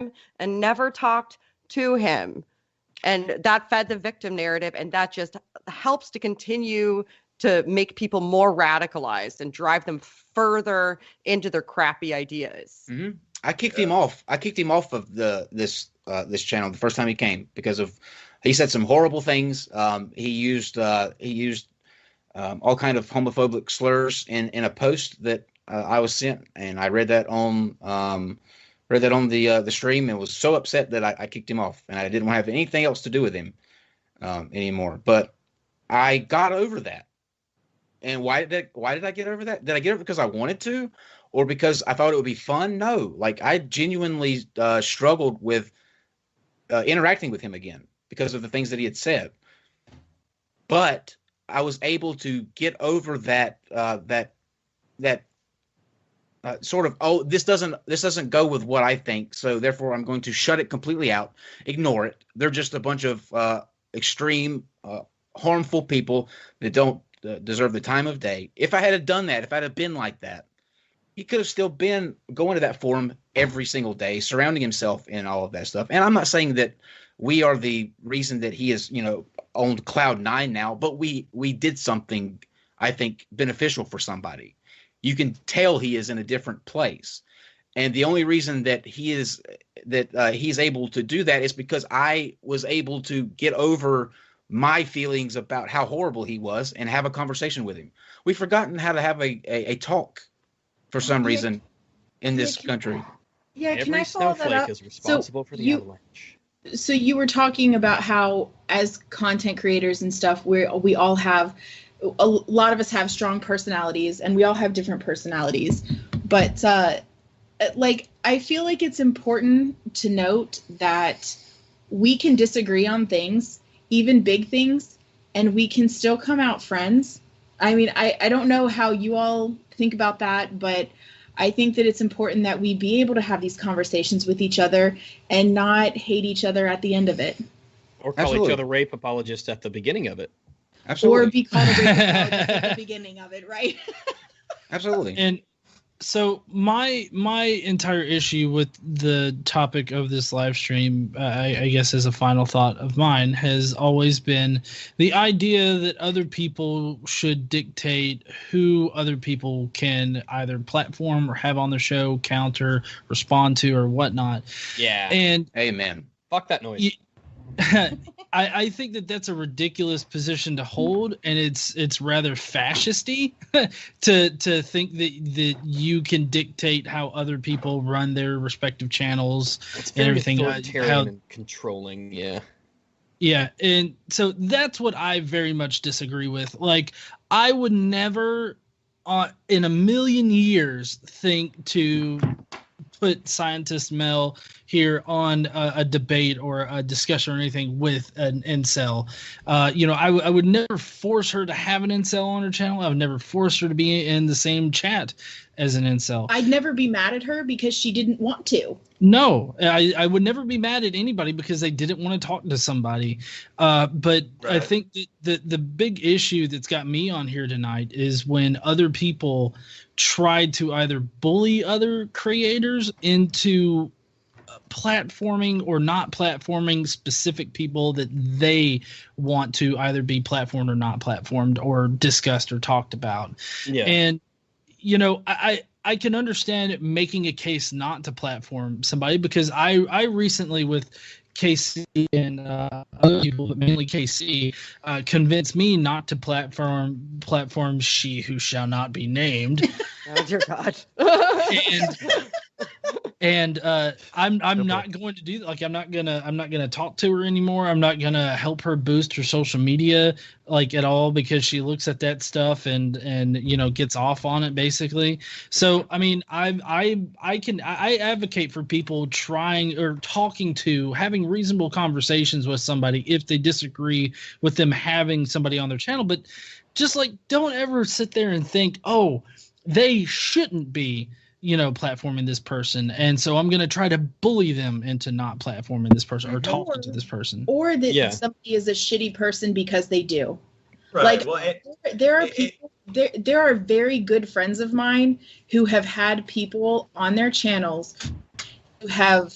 and never talked to him. And that fed the victim narrative, and that just helps to continue to make people more radicalized and drive them further into their crappy ideas. Mm-hmm. I kicked him off. I kicked him off of this channel the first time he came because he said some horrible things. He used all kind of homophobic slurs in a post that I was sent, and I read that on the stream and was so upset that I kicked him off, and I didn't want to have anything else to do with him anymore. But I got over that. And why did I get over that? Did I get over it because I wanted to, or because I thought it would be fun? No, like I genuinely struggled with interacting with him again because of the things that he had said. But I was able to get over that sort of, this doesn't go with what I think, so therefore I'm going to shut it completely out, ignore it. They're just a bunch of extreme, harmful people that don't deserve the time of day. If I had done that, if I'd have been like that, he could have still been going to that forum every single day, surrounding himself in all of that stuff. And I'm not saying that we are the reason that he is, on cloud 9 now, but we did something, I think, beneficial for somebody. You can tell he is in a different place. And the only reason that he's able to do that is because I was able to get over my feelings about how horrible he was and have a conversation with him. We've forgotten how to have a talk for some reason in this country. Yeah, Every snowflake is responsible for the avalanche. So you were talking about how, as content creators and stuff, we all have, a lot of us have strong personalities, and we all have different personalities. But I feel like it's important to note that we can disagree on things, even big things, and we can still come out friends. I mean, I don't know how you all think about that, but I think that it's important that we be able to have these conversations with each other and not hate each other at the end of it. Or call each other rape apologists at the beginning of it. Absolutely. Or be called a rape apologist at the beginning of it, right? Absolutely. And so my entire issue with the topic of this live stream, I guess as a final thought of mine, has always been the idea that other people should dictate who other people can either platform or have on their show, counter, respond to, or whatnot. Yeah. And amen. Fuck that noise. I think that that's a ridiculous position to hold, and it's rather fascisty to think that you can dictate how other people run their respective channels and everything. Authoritarian and controlling, yeah. Yeah, and so that's what I very much disagree with. Like, I would never, in a million years, think to put Scientist Mel here on a debate or a discussion or anything with an incel. I would never force her to have an incel on her channel. I would never force her to be in the same chat as an incel. I'd never be mad at her because she didn't want to. No, I would never be mad at anybody because they didn't want to talk to somebody. But right. I think that the big issue that's got me on here tonight is when other people tried to either bully other creators into platforming or not platforming specific people that they want to either be platformed or not platformed or discussed or talked about. Yeah. And I can understand making a case not to platform somebody because I recently with KC and other people, but mainly KC, convinced me not to platform She Who Shall Not Be Named. Oh dear God. And I'm not going to do that. Like I'm not gonna talk to her anymore. I'm not gonna help her boost her social media like at all because she looks at that stuff and gets off on it basically. So I mean I advocate for people trying or having reasonable conversations with somebody if they disagree with them having somebody on their channel, but just like don't ever sit there and think, oh, they shouldn't be platforming this person, and so I'm going to try to bully them into not platforming this person or talking to this person. Or that somebody is a shitty person because they do. Right. Like, there are people, there are very good friends of mine who have had people on their channels who have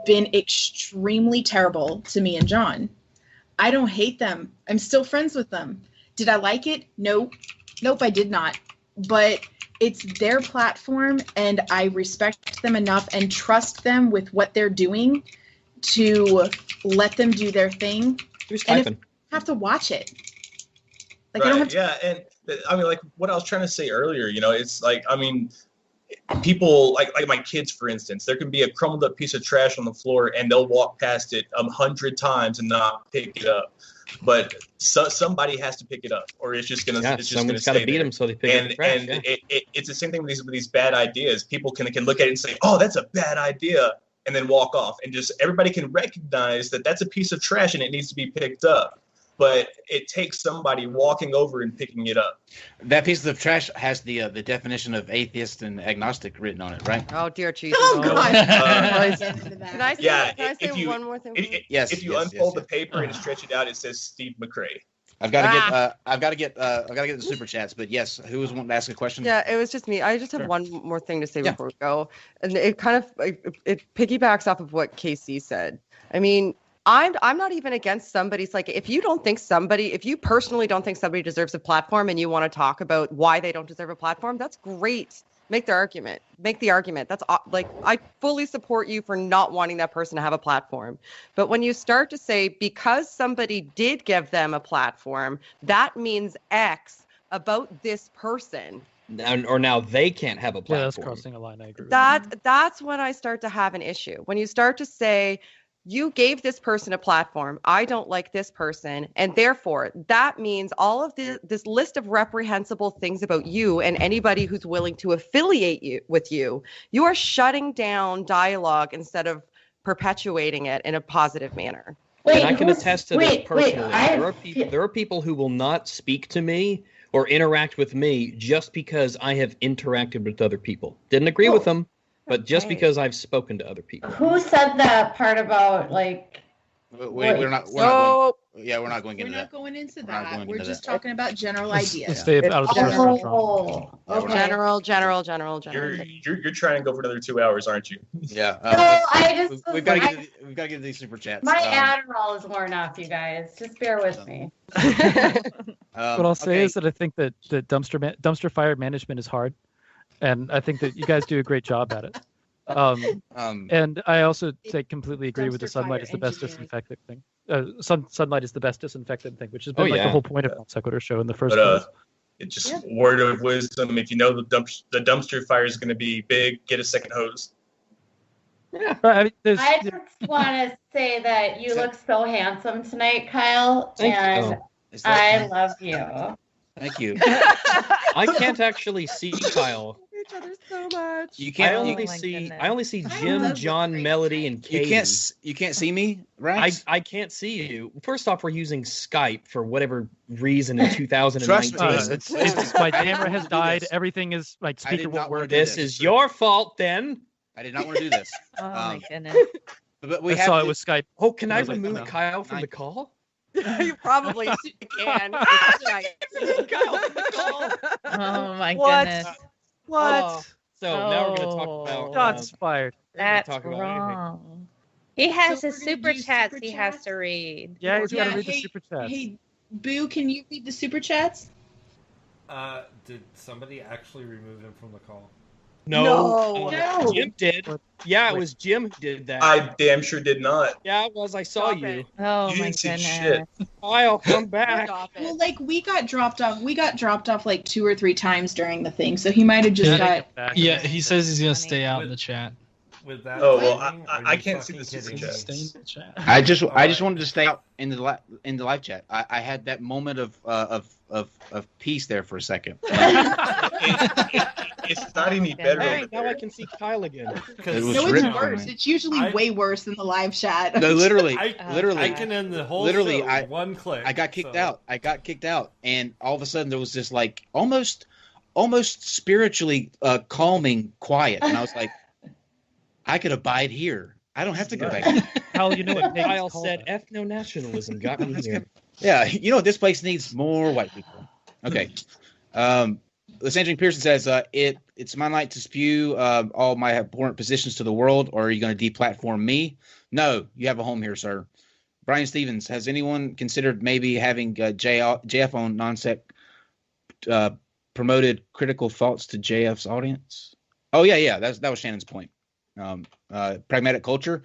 been extremely terrible to me and John. I don't hate them. I'm still friends with them. Did I like it? No. Nope, I did not. But it's their platform, and I respect them enough and trust them with what they're doing to let them do their thing. And if I have to watch it. Like, right, I don't have to. Yeah, and I mean, like what I was trying to say earlier, you know, it's like, I mean, people like my kids, for instance, there can be a crumbled up piece of trash on the floor and they'll walk past it 100 times and not pick it up. But somebody has to pick it up, or it's just gonna someone's got to beat them so they pick up the trash. And it's the same thing with these bad ideas. People can look at it and say, "Oh, that's a bad idea," and then walk off. And just everybody can recognize that that's a piece of trash and it needs to be picked up. But it takes somebody walking over and picking it up. That piece of trash has the definition of atheist and agnostic written on it, right? Oh dear Jesus! Oh God! Can I say one more thing? Yes. If you unfold the paper and stretch it out, it says Steve McRae. I've got to get the super chats, but yes, who was wanting to ask a question? Yeah, it was just me. I just have one more thing to say before we go, and it kind of it piggybacks off of what KC said. I mean, I'm not even against somebody's, like, if you personally don't think somebody deserves a platform and you want to talk about why they don't deserve a platform, that's great. Make the argument. That's like, I fully support you for not wanting that person to have a platform. But when you start to say, because somebody did give them a platform, that means X about this person. Or now they can't have a platform. Yeah, that's crossing a line. I agree. That's when I start to have an issue. When you start to say, you gave this person a platform, I don't like this person, and therefore that means all of this list of reprehensible things about you and anybody who's willing to affiliate with you are shutting down dialogue instead of perpetuating it in a positive manner. And I can attest to this personally. There are people who will not speak to me or interact with me just because I have interacted with other people. Didn't agree with them, but just because I've spoken to other people. Who said that part about, like... We're not going into that. We're not going into that. We're just talking about general ideas. Stay out of the personal General. You're trying to go for another 2 hours, aren't you? Yeah. We've got to get these super chats. My Adderall is worn off, you guys. Just bear with me. What I'll say is that I think that dumpster fire management is hard. And I think that you guys do a great job at it. And I also completely agree with the sunlight is the best disinfectant thing. Sunlight is the best disinfectant thing, which has been the whole point of NonSequitur show in the first place. It's just word of wisdom. If you know the dumpster fire is going to be big, get a second hose. Yeah, I just want to say that you look so handsome tonight, Kyle, and I love you. Thank you. I can't actually see Kyle. Each other so much. You can't. I only see Jim, John, Melody, and Katie. You can't see me, right? I can't see you. First off, we're using Skype for whatever reason in 2019. Trust me, it's my camera has died. Everything is like speaker won't work. This is your fault, then. I did not want to do this. Oh my goodness. But we saw it with Skype. Oh, can I remove Kyle from the call? You probably can. Oh my goodness. What? So now we're going to talk about... Shots fired. That's wrong. He has his super chats he has to read. Yeah, he's got to read the super chats. Hey, Boo, can you read the super chats? Did somebody actually remove him from the call? No. Jim did. Yeah, it was Jim who did that. I damn sure did not. Yeah, it was. I saw you. Oh, you my didn't see goodness. shit. I'll come back. Well, like, we got dropped off like 2 or 3 times during the thing, so he might have just got... Yeah, he says he's going to stay out in the chat. With that I can't see the super chat. I just wanted to stay out in the live chat. I had that moment of peace there for a second. It's not any better. Hey, now I can see Kyle again. It's worse. It's usually way worse than the live chat. No, literally. I can end the whole show one click. I got kicked out, and all of a sudden there was this like almost spiritually calming quiet, and I was like, I could abide here. I don't have to go back. Kyle, you know what Kyle said? Ethno-nationalism got me here. Yeah, you know this place needs more white people. Okay. Lysandrian Pearson says, it's my night to spew all my abhorrent positions to the world, or are you going to deplatform me? No, you have a home here, sir. Brian Stevens, has anyone considered maybe having JF on non-sec promoted critical thoughts to JF's audience? Oh, yeah. That was Shannon's point. Pragmatic culture.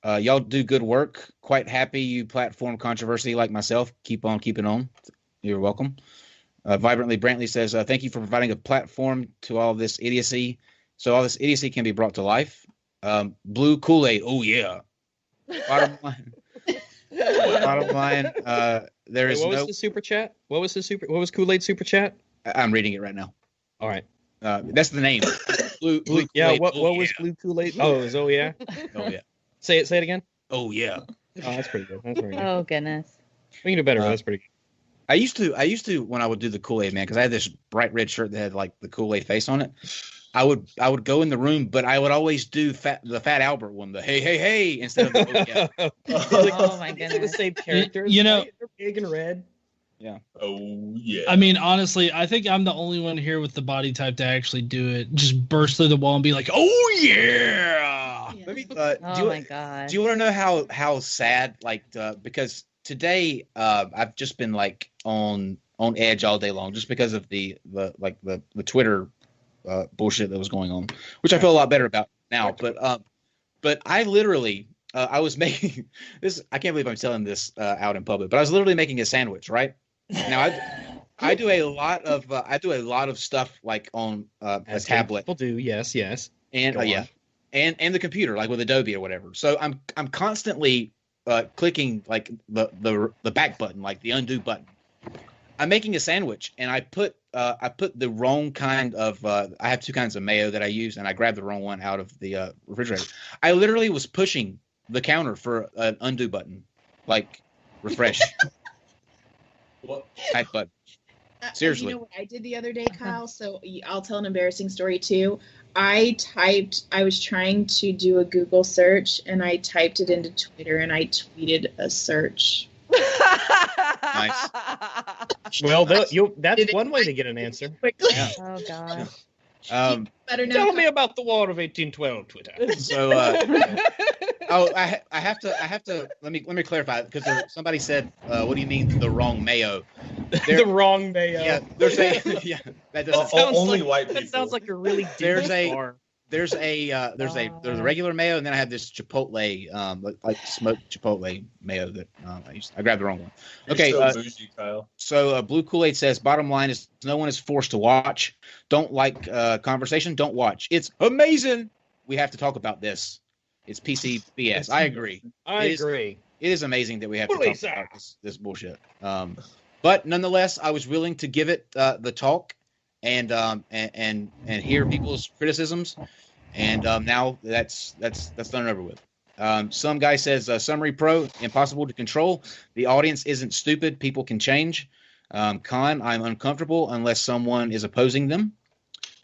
Y'all do good work. Quite happy you platform controversy like myself. Keep on keeping on. You're welcome. Vibrantly Brantley says, thank you for providing a platform to all this idiocy. So all this idiocy can be brought to life. Blue Kool-Aid. Oh, yeah. Bottom line. There is what was the super chat? What was Kool-Aid super chat? I'm reading it right now. All right. That's the name. Blue yeah. What was Blue Kool-Aid? Oh, it was oh yeah. Oh yeah. Say it again. Oh yeah. Oh, that's pretty good. That's pretty good. Oh goodness. We can do better. That's pretty good. I used to when I would do the Kool-Aid man, because I had this bright red shirt that had like the Kool-Aid face on it. I would go in the room, but I would always do the Fat Albert one, the hey instead of the oh yeah. Oh my goodness. The same characters. You know, right? They're big and red. Yeah. Oh yeah. I mean, honestly, I think I'm the only one here with the body type to actually do it. Just burst through the wall and be like, "Oh yeah!" Oh my god. Do you want to know how sad? Like, because today I've just been like on edge all day long, just because of the Twitter bullshit that was going on, which I feel a lot better about now. But I literally I was making this. I can't believe I'm telling this out in public, but I was literally making a sandwich, right? Now I do a lot of stuff like on a tablet. People do, yes, and and the computer, like with Adobe or whatever. So I'm constantly clicking like the back button, like the undo button. I'm making a sandwich, and I put the wrong kind of I have two kinds of mayo that I use, and I grabbed the wrong one out of the refrigerator. I literally was pushing the counter for an undo button, like refresh. What? Back button. Seriously. You know what I did the other day, Kyle? So I'll tell an embarrassing story too. I was trying to do a Google search, and I typed it into Twitter, and I tweeted a search. Nice. Well, that's one way to get an answer. Yeah. Oh god. Tell me about the War of 1812, Twitter. So, I have to let me clarify, because somebody said, "What do you mean the wrong mayo?" The wrong mayo. Yeah, there's a that doesn't only like, white people. That sounds like a really deep there's a regular mayo, and then I have this chipotle, like smoked chipotle mayo that I grabbed the wrong one. Okay, so bougie, Kyle. So Blue Kool-Aid says, bottom line is no one is forced to watch. Don't like conversation, don't watch. It's amazing. We have to talk about this. It's PC BS. I agree. I agree. It is amazing that we have to talk about this bullshit. But nonetheless, I was willing to give it the talk and hear people's criticisms. And now that's done and over with. Some guy says, Summary Pro, impossible to control. The audience isn't stupid. People can change. Con, I'm uncomfortable unless someone is opposing them.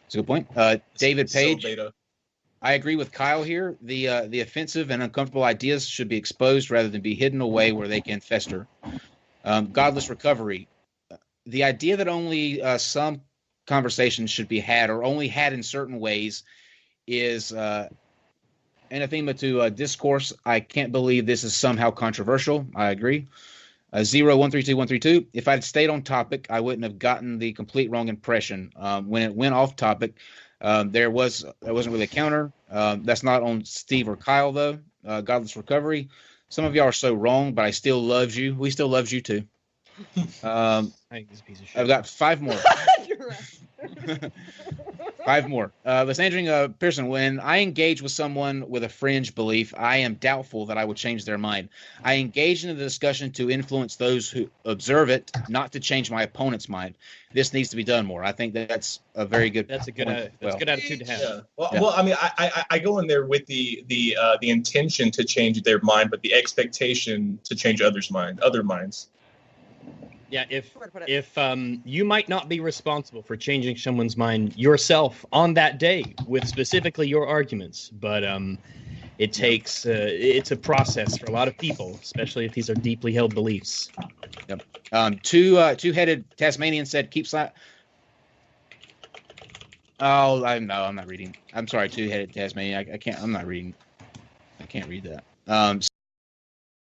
That's a good point. David Page, I agree with Kyle here. The offensive and uncomfortable ideas should be exposed rather than be hidden away where they can fester. Godless Recovery. The idea that only some conversations should be had, or only had in certain ways, is anathema to discourse. I can't believe this is somehow controversial. I agree. 0132-132. If I'd stayed on topic, I wouldn't have gotten the complete wrong impression. When it went off topic, there wasn't really a counter. That's not on Steve or Kyle though. Godless Recovery. Some of y'all are so wrong, but I still loves you. We still loves you too. I've got 5 more. 5 more. Lysandrian Pearson, when I engage with someone with a fringe belief, I am doubtful that I would change their mind. I engage in the discussion to influence those who observe it, not to change my opponent's mind. This needs to be done more. I think that's a very good. That's a good attitude to have. Yeah. Well, I mean, I go in there with the intention to change their mind, but the expectation to change other minds. Yeah, if you might not be responsible for changing someone's mind yourself on that day with specifically your arguments, but it takes it's a process for a lot of people, especially if these are deeply held beliefs. Yep. Two-headed Tasmanian said, "Keep silent." Oh, I'm not reading. I'm sorry, two-headed Tasmanian. I can't. I'm not reading. I can't read that.